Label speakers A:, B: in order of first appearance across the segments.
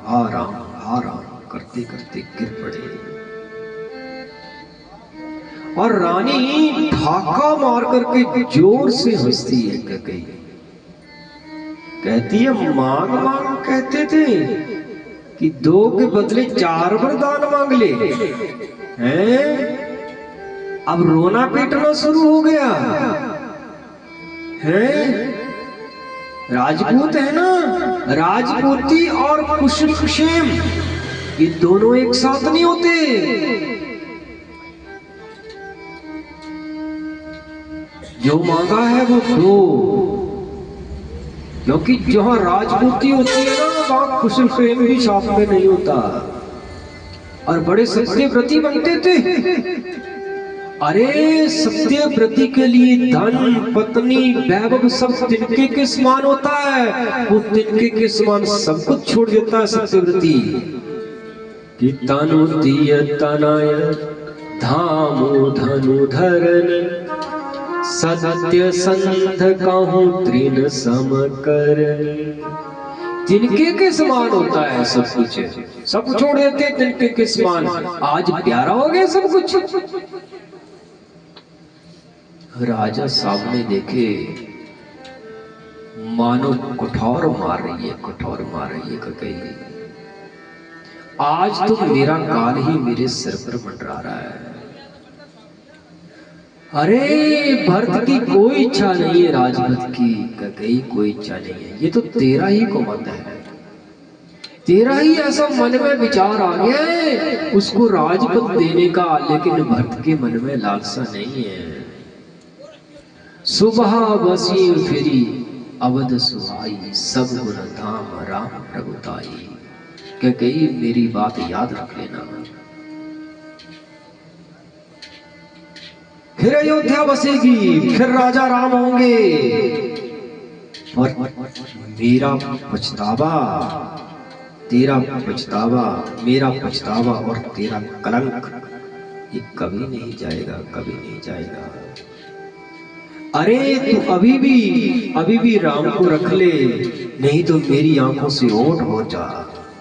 A: आराम करते करते गिर पड़े। और रानी ठाका मार करके जोर से हंसती है। कई कहती है मांग मांग कहते थे कि 2 के बदले 4 वरदान मांग ले हैं, अब रोना पीटना शुरू हो गया है। राजपूत है ना, राजपूती और खुशक्षेम ये दोनों एक साथ नहीं होते। जो मांगा है वो दो, क्योंकि जहां राजपूती होती है ना वहां खुशक्षेम भी साथ में नहीं होता। और बड़े सत्यव्रती बनते थे। अरे सत्यव्रती के लिए धन पत्नी वैभव सब तिनके के समान होता है। वो तिनके के समान सब कुछ छोड़ देता है सत्यव्रती। कि तनु दिय तनय धामो धनु धरनी, सत्य संध कहूं तृण सम करनी। तिनके के समान होता है सब कुछ, सब छोड़ देते तिनके के समान। आज प्यारा हो गया सब कुछ। राजा सामने देखे, मानो कुठौर मार रही है, कुठौर मार रही है। कई आज तो मेरा काल ही मेरे सिर पर मंडरा रहा है। अरे भरत की कोई इच्छा नहीं है राजपद की, कई कोई इच्छा नहीं है। ये तो तेरा ही कुमत है, तेरा ही ऐसा मन में विचार आ गया है उसको राजपद देने का। लेकिन भरत के मन में लालसा नहीं है। सुबह बसी फिरी अवध सुहाई, सब गुण धाम राम प्रभुताई। क्या कही मेरी बात याद रख लेना। फिर अयोध्या बसेगी, फिर राजा राम होंगे। और मेरा पछतावा, तेरा पछतावा, मेरा पछतावा और तेरा कलंक ये कभी नहीं जाएगा, कभी नहीं जाएगा। अरे तू अभी भी राम को रख ले, नहीं तो मेरी आंखों से ओट हो जा।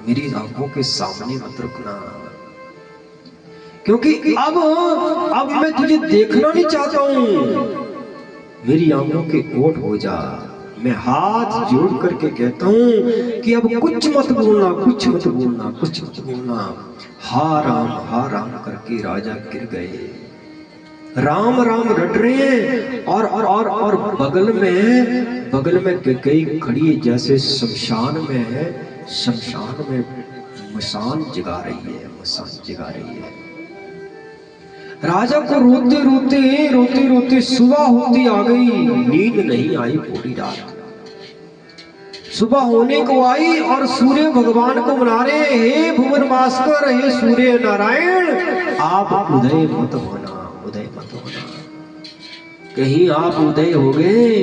A: मेरी आंखों के सामने मत रुकना, क्योंकि अब मैं तुझे देखना नहीं चाहता हूं। मेरी आंखों के ओट हो जा। मैं हाथ जोड़ करके कहता हूं कि अब कुछ मत बोलना, कुछ मत बोलना, कुछ मत बोलना। हा राम करके राजा गिर गए। राम राम रट रहे हैं। और बगल में कई खड़ी है, जैसे शमशान में मसान जगा रही है, मसान जगा रही है। राजा को रोते रोते सुबह होती आ गई। नींद नहीं आई पूरी रात। सुबह होने को आई और सूर्य भगवान को मना रहे, हे भुवन भास्कर, हे सूर्य नारायण, आप उदय मत होना, उदय मत होना। कहीं आप उदय हो गए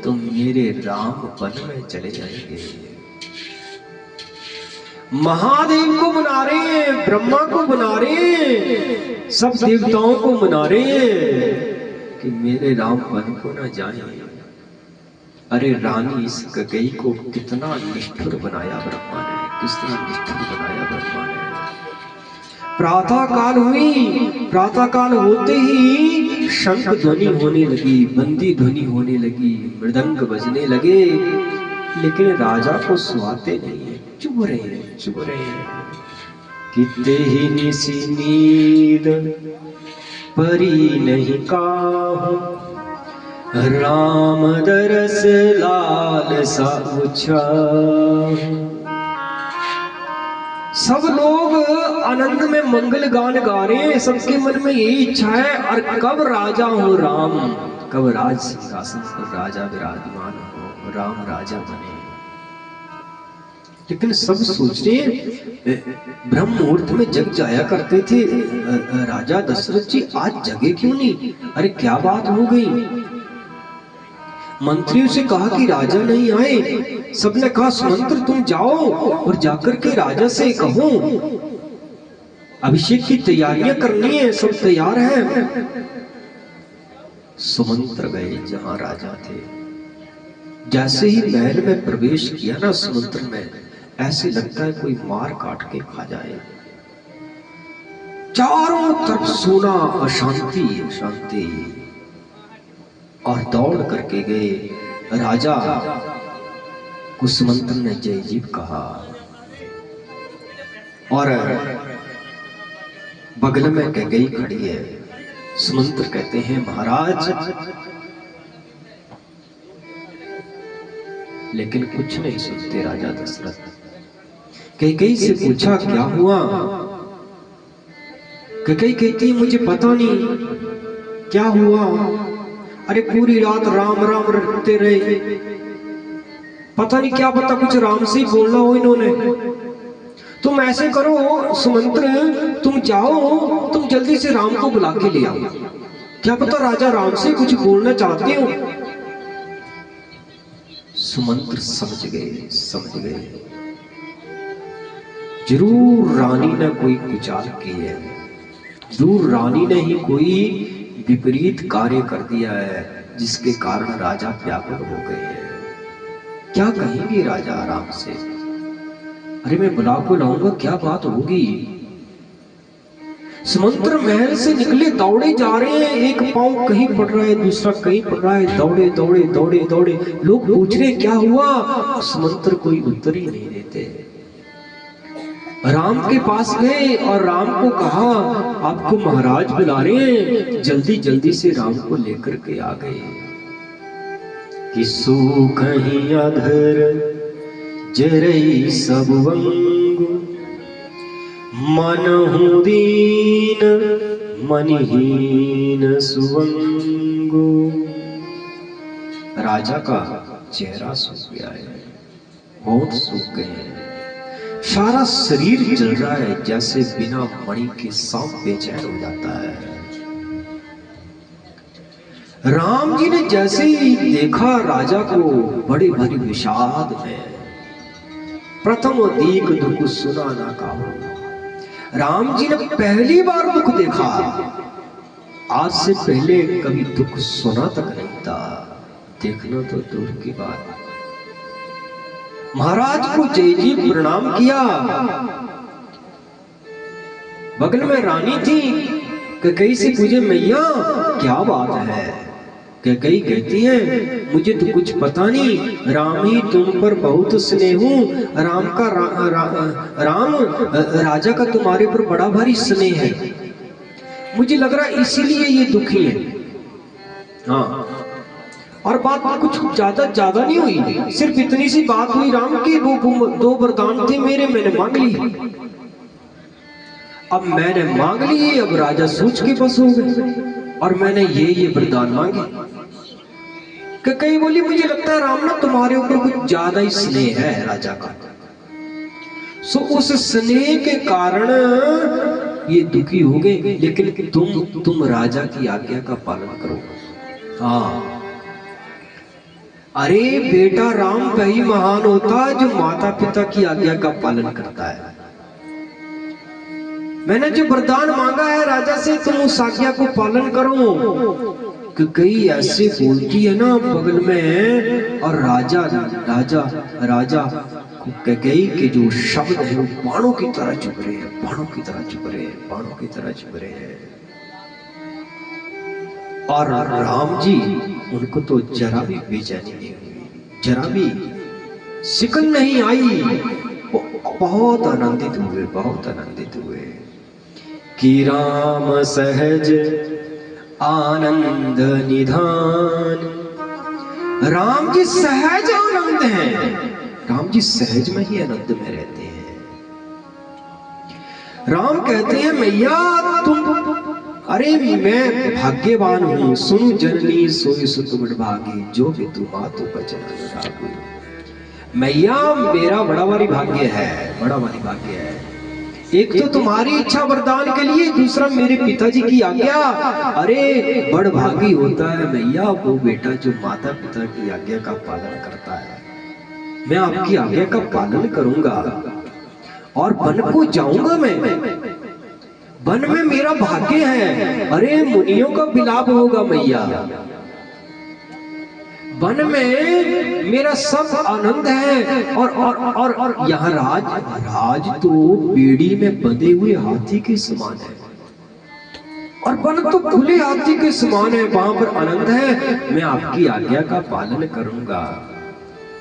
A: तो मेरे राम वन में चले जाएंगे। महादेव को मना रहे हैं, ब्रह्मा को मना रहे हैं, सब देवताओं को मना रहे हैं कि मेरे राम वन को ना जाए। अरे रानी इस ककई को कितना निष्ठुर बनाया ब्रह्मा ने, कितना निष्ठुर बनाया ब्रह्मा ने। प्रातः काल हुई, प्रातः काल होते ही शंख ध्वनि होने लगी, बंदी ध्वनि होने लगी, मृदंग बजने लगे। लेकिन राजा को सुहाते नहीं है, चुप रहे हैं, चुप रहे हैं। किते ही निसी नींद परी नहीं काहू, राम दरस लाल सा उछाहू। सब लोग आनंद में मंगल गान गा रहे हैं, सबके मन में यही इच्छा है, और कब राजा हो राम, कब राज सिंहासन पर राजा विराजमान हो, राम राजा बने। लेकिन सब सोच रहे हैं, ब्रह्म मुहूर्त में जग जाया करते थे राजा दशरथ जी, आज जगे क्यों नहीं? अरे क्या बात हो गई? मंत्रियों से कहा कि राजा नहीं आए। सबने कहा सुमंत्र तुम जाओ और जाकर के राजा से कहो अभिषेक की तैयारियां करनी है, सब तैयार हैं। सुमंत्र गए जहां राजा थे। जैसे ही महल में प्रवेश किया ना सुमंत्र में, ऐसे लगता है कोई मार काट के खा जाए। चारों तरफ सोना, अशांति अशांति। और दौड़ करके गए राजा को सुमंत्र ने जय जीव कहा। और बगल में कैकेयी खड़ी है। सुमंत्र कहते हैं महाराज, लेकिन कुछ नहीं सुनते राजा दशरथ। कैकेयी से पूछा क्या हुआ? कैकेयी कहती है मुझे पता नहीं क्या हुआ। अरे पूरी रात राम राम रटते रहे, पता नहीं क्या पता, कुछ राम से ही बोलना हो इन्होंने। तुम ऐसे करो सुमंत्र, तुम जाओ, तुम जल्दी से राम को बुला के ले आओ, क्या पता राजा राम से कुछ बोलना चाहते हो। सुमंत्र समझ गए जरूर रानी ने कोई कुचाल की है, जरूर रानी ने ही कोई विपरीत कार्य कर दिया है जिसके कारण राजा व्याकुल हो गए हैं। क्या कहेंगे राजा राम से? अरे मैं बुला को लाऊंगा, क्या बात होगी? सुमंत्र महल से निकले, दौड़े जा रहे हैं। एक पांव कहीं पड़ रहा है, दूसरा कहीं पड़ रहा है, दौड़े दौड़े दौड़े दौड़े। लोग पूछ रहे क्या हुआ? सुमंत्र कोई उत्तर ही नहीं देते। राम के पास गए और राम को कहा आपको महाराज बुला रहे हैं। जल्दी जल्दी से राम को लेकर के आ गए। कि सूखहि अधर जरई सब वंगु, मनहु दीन मनिहीन सुवंगु। राजा का चेहरा सूख गया है, होंठ सूख गए हैं, सारा शरीर जल रहा है जैसे बिना मणि के सांप बेचैन हो जाता है। राम जी ने जैसे ही देखा राजा को, बड़े बड़े विषाद में, प्रथम दीक दुख सुना ना काहू। राम जी ने पहली बार दुख देखा, आज से पहले कभी दुख सुना तक नहीं था, देखना तो दूर की बात। महाराज को जय जी प्रणाम किया। बगल में रानी थी। कैकेयी से पूछे मैया क्या बात है? कैकेयी कहती है मुझे तो कुछ पता नहीं, राम ही तुम पर बहुत स्नेह हूँ। राम राजा का तुम्हारे पर बड़ा भारी स्नेह है, मुझे लग रहा है इसीलिए ये दुखी है। हाँ, और बात कुछ ज्यादा नहीं हुई, सिर्फ इतनी सी बात हुई राम की। वो दो वरदान थे मेरे, मैंने मांग ली। अब मैंने मांग ली, अब राजा सोच के बस हो गए, और मैंने ये वरदान मांगे। कैकेयी बोली मुझे लगता है राम ना तुम्हारे ऊपर कुछ ज्यादा ही स्नेह है राजा का, सो उस स्नेह के कारण ये दुखी हो गए। लेकिन तुम राजा की आज्ञा का पालन करो। हाँ, अरे बेटा राम वही महान होता है जो माता पिता की आज्ञा का पालन करता है। मैंने जो वरदान मांगा है राजा से, तुम उस आज्ञा को पालन करो। कि कई ऐसे बोलती है ना बगल में, और राजा कैकेयी के जो शब्द है वो बाणों की तरह चुभ रहे हैं, बाणों की तरह चुभ रहे हैं, बाणों की तरह चुभ रहे हैं। और राम जी उनको तो जरा भी बेचैनी नहीं हुई, जरा भी सिकन नहीं आई। वो बहुत आनंदित हुए, बहुत आनंदित हुए। कि राम सहज आनंद निधान। राम जी सहज आनंद हैं, राम जी सहज में ही आनंद में रहते हैं। राम कहते हैं मैया तुम, अरे मैं भाग्यवान हूँ, सुन जननी सोई सुत बड़ भागी, जो भी तू मातु बचन अनुराग। मैया मेरा बड़ा भारी भाग्य है, बड़ा भारी भाग्य है। एक तो तुम्हारी इच्छा वरदान के लिए, दूसरा मेरे पिताजी की आज्ञा। अरे बड़ भागी होता है मैया वो बेटा जो माता पिता की आज्ञा का पालन करता है। मैं आपकी आज्ञा का पालन करूंगा और वन को जाऊंगा। मैं वन में मेरा भाग्य है। अरे मुनियों का विलाप होगा मैया, वन में मेरा सब आनंद है। और यहाँ राज तो बेड़ी में बंधे हुए हाथी के समान है, और वन तो खुले हाथी के समान है, वहां पर आनंद है। मैं आपकी आज्ञा का पालन करूंगा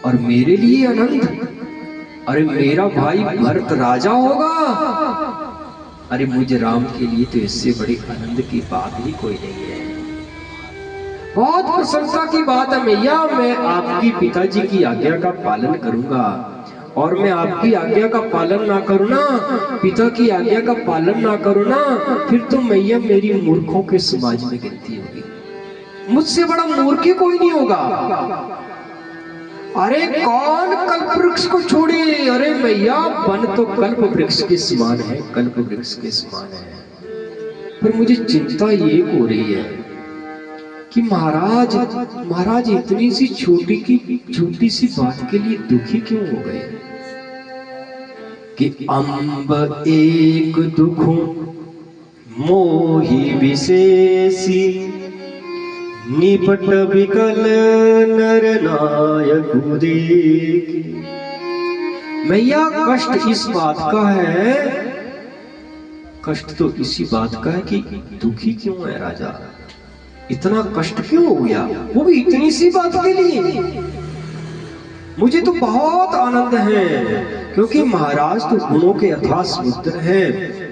A: और मेरे लिए आनंद। अरे मेरा भाई भरत राजा होगा, अरे मुझे राम के लिए तो इससे बड़ी आनंद की बात ही कोई नहीं है। बहुत प्रशंसा की बात है मैया, मैं आपकी पिताजी की आज्ञा का पालन करूंगा। और मैं आपकी आज्ञा का पालन ना करूं ना, पिता की आज्ञा का पालन ना करूं ना, फिर तो मैया मेरी मूर्खों के समाज में गिनती होगी। मुझसे बड़ा मूर्ख कोई नहीं होगा। अरे कौन कल्प वृक्ष को छोड़े, अरे मैया वन तो कल्प वृक्ष के समान है, कल्प वृक्ष के समान है। पर मुझे चिंता ये हो रही है कि महाराज इतनी सी छोटी सी बात के लिए दुखी क्यों हो गए कि अम्ब एक दुख मोहि विशेषी, निपट विकल नर नायक देखी। मैया कष्ट इस बात का है, कष्ट तो इसी बात का है कि दुखी क्यों है राजा, इतना कष्ट क्यों हो गया, वो भी इतनी सी बात के लिए। मुझे तो बहुत आनंद है, क्योंकि महाराज तो गुणों के अथाह समुद्र हैं।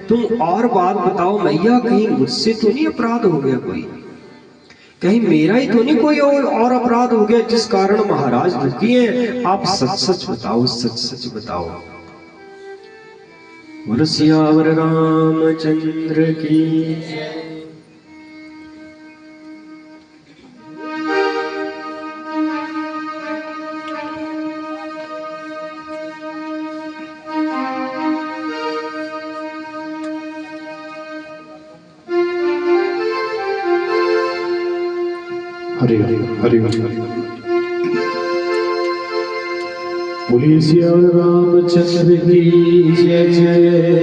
A: तुम और बात बताओ मैया, कहीं मुझसे तो नहीं अपराध हो गया कोई, कहीं मेरा ही तो नहीं कोई और अपराध हो गया जिस कारण महाराज दुखी हैं। आप सच सच बताओ, सच सच बताओ। बोलो सियावर रामचंद्र की।
B: हरे हरे बोलिए सिया रामचंद्र की जय जय।